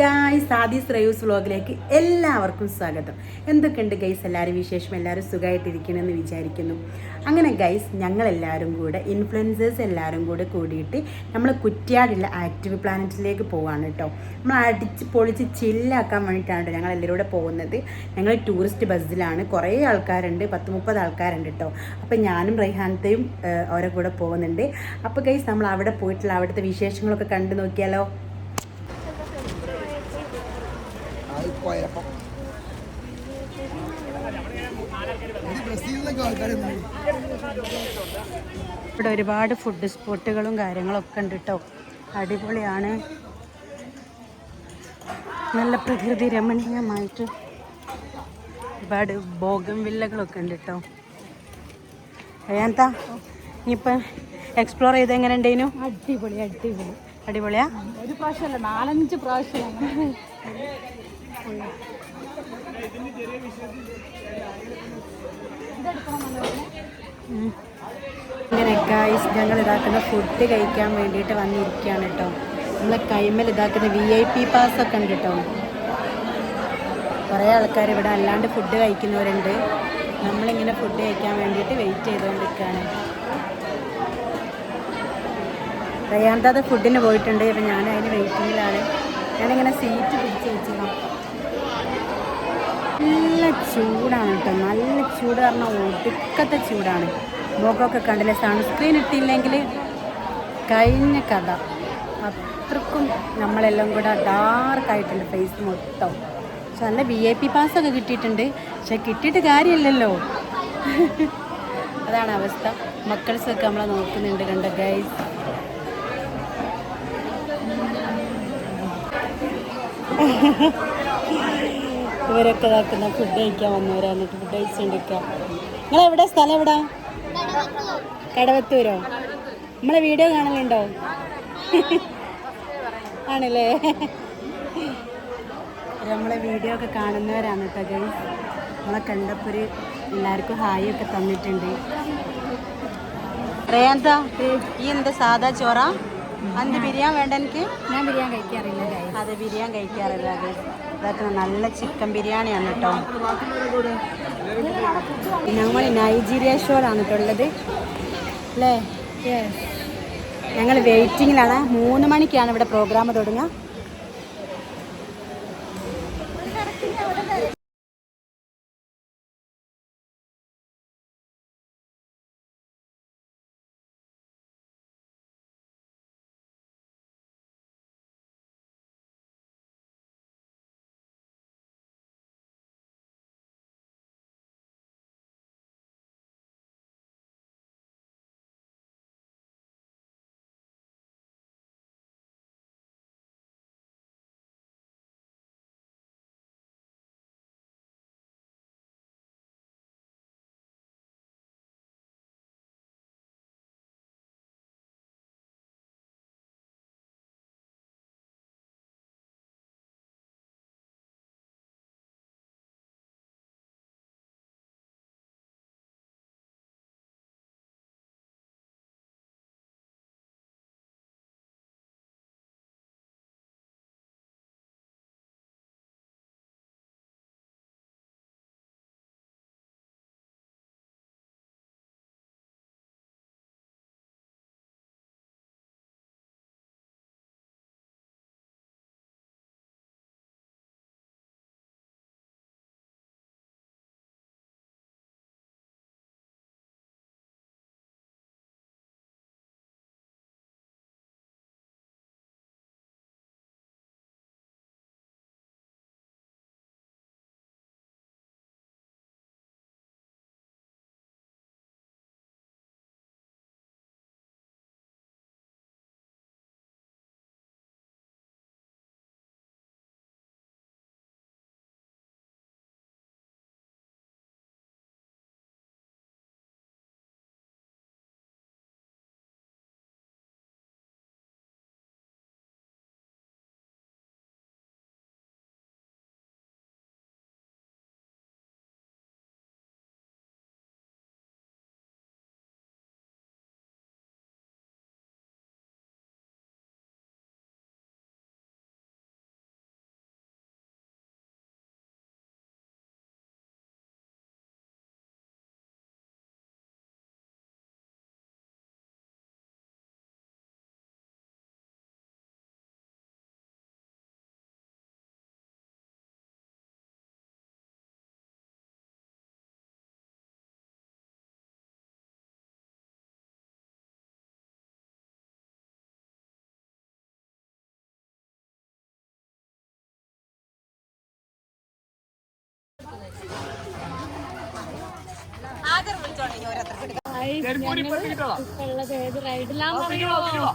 Guys Aadhi's റയൂസ് വ്ലോഗിലേക്ക് എല്ലാവർക്കും സ്വാഗതം. എന്തൊക്കെയുണ്ട് ഗൈസ്, എല്ലാവരും വിശേഷം? എല്ലാവരും സുഖമായിട്ടിരിക്കണമെന്ന് വിചാരിക്കുന്നു. അങ്ങനെ ഗൈസ്, ഞങ്ങളെല്ലാവരും കൂടെ ഇൻഫ്ലുവൻസേഴ്സ് എല്ലാവരും കൂടെ കൂടിയിട്ട് നമ്മൾ കുറ്റ്യാടില്ല ആക്റ്റീവ് പ്ലാനറ്റിലേക്ക് പോവാണ് കേട്ടോ. നമ്മൾ അടിച്ച് പൊളിച്ച് ചില്ലാക്കാൻ വേണ്ടിയിട്ടാണ് ഞങ്ങൾ എല്ലാവരും കൂടെ പോകുന്നത്. ഞങ്ങൾ ടൂറിസ്റ്റ് ബസ്സിലാണ്, കുറേ ആൾക്കാരുണ്ട്, 10-30 ആൾക്കാരുണ്ട് കേട്ടോ. അപ്പോൾ ഞാനും റൈഹാനത്തെയും അവരെ കൂടെ പോകുന്നുണ്ട്. അപ്പോൾ ഗൈസ്, നമ്മൾ അവിടെ പോയിട്ടുള്ള അവിടുത്തെ വിശേഷങ്ങളൊക്കെ കണ്ടു നോക്കിയാലോ. ഇവിടെ ഒരുപാട് ഫുഡ് സ്പോട്ടുകളും കാര്യങ്ങളൊക്കെ ഉണ്ട് കേട്ടോ. അടിപൊളിയാണ്, നല്ല പ്രകൃതി രമണീയമായിട്ട് ഒരുപാട് ബോഗൻ വില്ലകളൊക്കെ ഉണ്ട് കേട്ടോ. എന്താ ഇനിയിപ്പം എക്സ്പ്ലോർ ചെയ്ത് എങ്ങനെ ഉണ്ടേനു? അടിപൊളി അടിപൊളി അടിപൊളിയാ. ഒരു പ്രാവശ്യമല്ല, 4-5 പ്രാവശ്യം. ഇങ്ങനെ ഗൈസ്, ഞങ്ങൾ ഇതാക്കുന്ന ഫുഡ് കഴിക്കാൻ വേണ്ടിയിട്ട് വന്നിരിക്കുകയാണ് കേട്ടോ. നമ്മളെ കൈമൽ ഇതാക്കുന്ന VIP പാസ്സൊക്കെ ഉണ്ട് കേട്ടോ. കുറേ ആൾക്കാർ ഇവിടെ അല്ലാണ്ട് ഫുഡ് കഴിക്കുന്നവരുണ്ട്. നമ്മളിങ്ങനെ ഫുഡ് കഴിക്കാൻ വേണ്ടിയിട്ട് വെയിറ്റ് ചെയ്തുകൊണ്ടിരിക്കുകയാണ്. റയാന്താത് ഫുഡിന് പോയിട്ടുണ്ട്. അപ്പം ഞാൻ അതിന് വെയിറ്റിങ്ങിലാണ്. ഞാനിങ്ങനെ സീറ്റ് പിടിച്ച് വെച്ചതാണ്. നല്ല ചൂടാണ് കേട്ടോ, നല്ല ചൂട് പറഞ്ഞാൽ ഒടുക്കത്തെ ചൂടാണ്. മുഖമൊക്കെ കണ്ടില്ലേ, സൺസ്ക്രീൻ ഇട്ടില്ലെങ്കിൽ കഴിഞ്ഞ കഥ. അത്രക്കും നമ്മളെല്ലാം കൂടെ ഡാർക്കായിട്ടുണ്ട് ഫേസ് മൊത്തം. പക്ഷെ നല്ല VIP പാസ്സൊക്കെ കിട്ടിയിട്ടുണ്ട്. പക്ഷെ കിട്ടിയിട്ട് കാര്യമില്ലല്ലോ, അതാണ് അവസ്ഥ. മക്കൾസൊക്കെ നമ്മളെ നോക്കുന്നുണ്ട്, കണ്ട ഗൈസ്. ഇവരൊക്കെ ഇതാക്കുന്ന ഫുഡ് കഴിക്കാൻ വന്നവരാണ്. എന്നിട്ട് ഫുഡ് കഴിച്ചുകൊണ്ടിരിക്കുക. നിങ്ങളെവിടെ, സ്ഥലം എവിടാ? കടവത്തൂരോ? നമ്മളെ വീഡിയോ കാണലുണ്ടോ? ആണല്ലേ, നമ്മളെ വീഡിയോ ഒക്കെ കാണുന്നവരാണ് കേട്ടോ ഗൈസ്. നമ്മളെ കണ്ടപ്പോൾ എല്ലാവർക്കും ഹായ് ഒക്കെ തന്നിട്ടുണ്ട്. റേന്താ ഈ എന്താ സാധാ ചോറാ? അന്ത് ബിരിയാണി വേണ്ട എനിക്ക്? ഞാൻ ബിരിയാണി കഴിക്കാറില്ല. അതെ, ബിരിയാണി കഴിക്കാറില്ല ഗൈസ്. ഇതൊക്കെ നല്ല ചിക്കൻ ബിരിയാണിയാണ് കേട്ടോ. ഞങ്ങൾ നൈജീരിയ ഷോയിലാണ് കേട്ടോ ഉള്ളത് അല്ലേ? ഞങ്ങൾ വെയിറ്റിങ്ങിലാണ്. 3 മണിക്കാണ് ഇവിടെ പ്രോഗ്രാം തുടങ്ങുക. ഉള്ളത് ഏത് റൈഡിലാണെന്നറിയോ?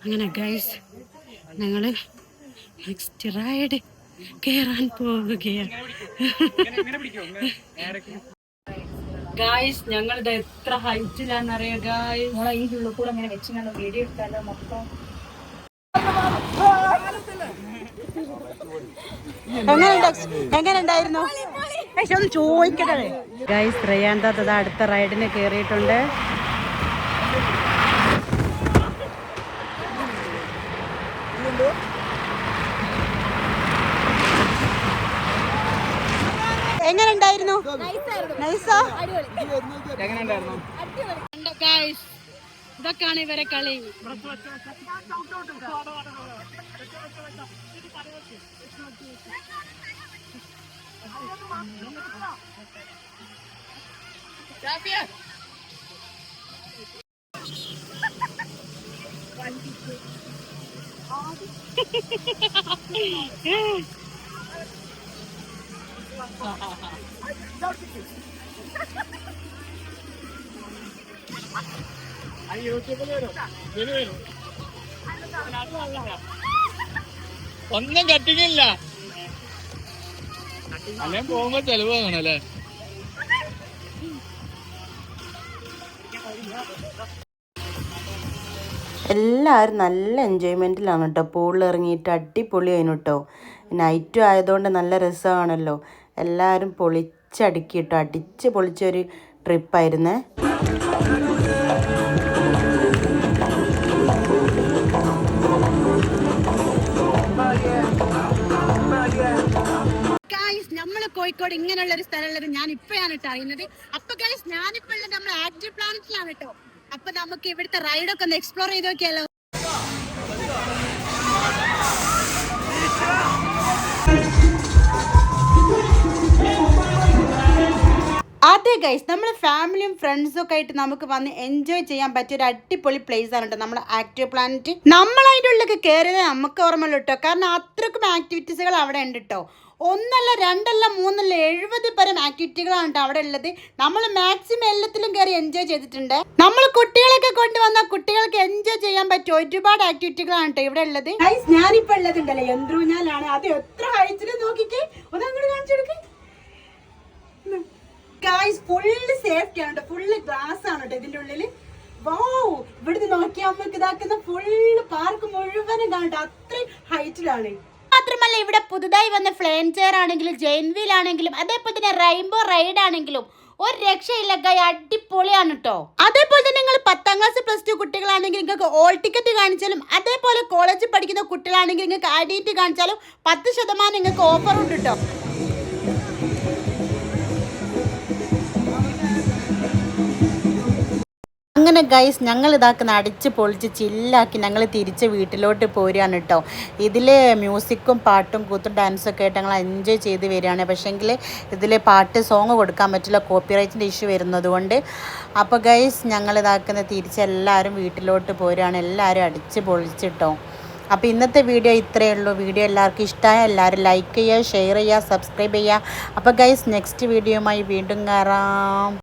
അങ്ങനെ ഗൈസ് ഞങ്ങൾ നെക്സ്റ്റ് റൈഡ് കയറാൻ പോവുകയാണ്. ഗായ്സ് ഞങ്ങളിത് എത്ര ഹൈറ്റിലാന്നറിയോ ഗായ്സ്? ഈ ഉള്ളിൽ കൂടെ അങ്ങനെ വെച്ച് വീഡിയോ എടുത്താലോ മൊത്തം. എങ്ങനെ ഉണ്ടായിരുന്നു ഒന്ന് ചോദിക്കട്ടെ ഗൈസ്? റയാന്ത അടുത്ത റൈഡിന് കയറിയിട്ടുണ്ട്. എങ്ങനെ ഉണ്ടായിരുന്നു? നൈസാ? ഇതൊക്കെയാണ് ഇവരെ കളി. ഒന്നും കട്ടിങ്ങില്ല. അല്ലേ പോകുമ്പോ ചെലവ് വാങ്ങണല്ലേ? എല്ലാവരും നല്ല എൻജോയ്മെൻറ്റിലാണ് കേട്ടോ. പൂളിൽ ഇറങ്ങിയിട്ട് അടിപൊളിയായിരുന്നു കേട്ടോ. നൈറ്റും ആയതുകൊണ്ട് നല്ല രസമാണല്ലോ. എല്ലാവരും പൊളിച്ചടുക്കി കേട്ടോ. അടിച്ച് പൊളിച്ചൊരു ട്രിപ്പായിരുന്നേ. നമ്മള് കോഴിക്കോട് ഇങ്ങനെയുള്ള ഒരു സ്ഥലമുള്ളത് ഞാൻ ഇപ്പോഴാണ് കേട്ടോ അറിയുന്നത്. അപ്പൊ ഗൈസ് ഞാനിപ്പോ ഉള്ളത് നമ്മൾ ആക്റ്റീവ് പ്ലാനറ്റിലാണ് കേട്ടോ. അപ്പൊ നമുക്ക് ഇവിടുത്തെ റൈഡൊക്കെ ഒന്ന് എക്സ്പ്ലോർ ചെയ്ത് നോക്കിയാലോ? അതെ ഗൈസ്, നമ്മൾ ഫാമിലിയും ഫ്രണ്ട്സും ഒക്കെ ആയിട്ട് നമുക്ക് വന്ന് എൻജോയ് ചെയ്യാൻ പറ്റിയ ഒരു അടിപൊളി പ്ലേസ് ആണ് കേട്ടോ നമ്മുടെ ആക്റ്റീവ് പ്ലാനറ്റ്. നമ്മൾ അതിൻ്റെ ഉള്ളിലേക്ക് കയറിയത് നമുക്ക് ഓർമ്മയുള്ളൂ കേട്ടോ. കാരണം അത്രക്കും ആക്ടിവിറ്റീസുകൾ അവിടെ ഉണ്ട് കേട്ടോ. ഒന്നല്ല രണ്ടല്ല മൂന്നല്ല 70 പരം ആക്ടിവിറ്റികളാണ് കേട്ടോ അവിടെ ഉള്ളത്. നമ്മൾ മാക്സിമം എല്ലാത്തിലും കയറി എൻജോയ് ചെയ്തിട്ടുണ്ട്. നമ്മൾ കുട്ടികളൊക്കെ കൊണ്ടുവന്നാൽ കുട്ടികൾക്ക് എൻജോയ് ചെയ്യാൻ പറ്റിയ ഒരുപാട് ആക്ടിവിറ്റികളാണ് കേട്ടോ ഇവിടെ ഉള്ളത്. ഞാനിപ്പോ ഉള്ളതുണ്ടല്ലോ യന്ത്രൂഞ്ഞാലാണ്. അത് എത്ര ഹൈറ്റിൽ നോക്കിക്കേ, ഒന്ന് അങ്ങോട്ട് കാണിച്ചെടുക്കേ. ഗൈസ് ഫുള്ള് സേഫ്റ്റി ആണ് കേട്ടോ. ഫുള്ള് ഗ്ലാസ് ആണ് കേട്ടോ ഇതിന്റെ ഉള്ളില്. വാവ്, ഇവിടുന്ന് നോക്കിയാൽ നമുക്ക് ഇതാക്കുന്ന ഫുള്ള് പാർക്ക് മുഴുവനും കാണട്ടെ. അത്രയും ഹൈറ്റിലാണ്. മാത്രമല്ല ഇവിടെ പുതുതായി വന്ന ഫ്ലെയിം ചെയർ ആണെങ്കിലും ജെയിൻ വീൽ ആണെങ്കിലും അതേപോലെ തന്നെ റെയിൻബോ റൈഡ് ആണെങ്കിലും ഒരു രക്ഷയില്ല ഗൈ, അടിപൊളിയാണ് കേട്ടോ. അതേപോലെ തന്നെ നിങ്ങൾ 10ാം ക്ലാസ് +2 കുട്ടികളാണെങ്കിൽ നിങ്ങൾക്ക് ഓൾ ടിക്കറ്റ് കാണിച്ചാലും അതേപോലെ കോളേജിൽ പഠിക്കുന്ന കുട്ടികളാണെങ്കിൽ നിങ്ങൾക്ക് ഐഡന്റിറ്റി കാണിച്ചാലും 10% നിങ്ങൾക്ക് ഓഫർ ഉണ്ട് കേട്ടോ. അങ്ങനെ ഗൈസ് ഞങ്ങൾ ഇതാക്കുന്ന അടിച്ച് പൊളിച്ച് ചില്ലാക്കി ഞങ്ങൾ തിരിച്ച് വീട്ടിലോട്ട് പോരുകയാണ് കേട്ടോ. ഇതിൽ മ്യൂസിക്കും പാട്ടും കൂത്തും ഡാൻസൊക്കെ ആയിട്ട് ഞങ്ങൾ എൻജോയ് ചെയ്ത് വരികയാണ്. പക്ഷേങ്കിൽ ഇതിൽ പാട്ട് സോങ് കൊടുക്കാൻ പറ്റില്ല, കോപ്പിറൈറ്റിൻ്റെ ഇഷ്യൂ വരുന്നത് കൊണ്ട്. അപ്പോൾ ഗൈസ് ഞങ്ങൾ ഇതാക്കുന്ന തിരിച്ച് എല്ലാവരും വീട്ടിലോട്ട് പോരുകയാണ്. എല്ലാവരും അടിച്ച് പൊളിച്ചിട്ടോ. അപ്പോൾ ഇന്നത്തെ വീഡിയോ ഇത്രയേ ഉള്ളൂ. വീഡിയോ എല്ലാവർക്കും ഇഷ്ടമായ എല്ലാവരും ലൈക്ക് ചെയ്യുക, ഷെയർ ചെയ്യുക, സബ്സ്ക്രൈബ് ചെയ്യുക. അപ്പോൾ ഗൈസ് നെക്സ്റ്റ് വീഡിയോയുമായി വീണ്ടും കാണാം.